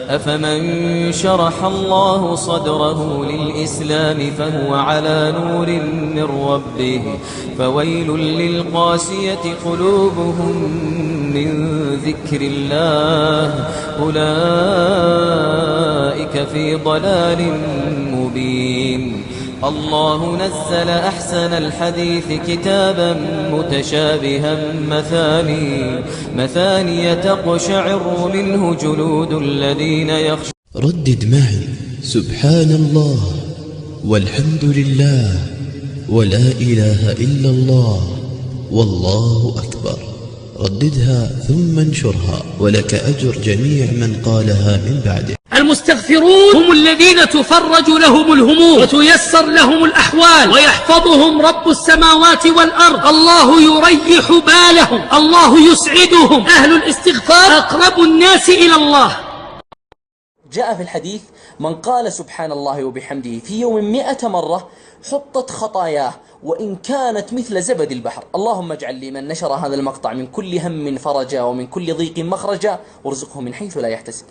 أفمن شرح الله صدره للإسلام فهو على نور من ربه فويل للقاسية قلوبهم من ذكر الله أولئك في ضلال مبين. الله نزل أحسن الحديث كتابا متشابها مثاني تقشعر منه جلود الذين يخشون. ردد معي سبحان الله والحمد لله ولا إله إلا الله والله أكبر. رددها ثم انشرها ولك أجر جميع من قالها من بعده. المستغفرون هم الذين تفرج لهم الهموم وتيسر لهم الأحوال ويحفظهم رب السماوات والأرض. الله يريح بالهم، الله يسعدهم. أهل الاستغفار أقرب الناس إلى الله. جاء في الحديث: من قال سبحان الله وبحمده في يوم 100 مرة حطت خطاياه وإن كانت مثل زبد البحر. اللهم اجعل لي من نشر هذا المقطع من كل هم فرجا ومن كل ضيق مخرجا وارزقه من حيث لا يحتسب.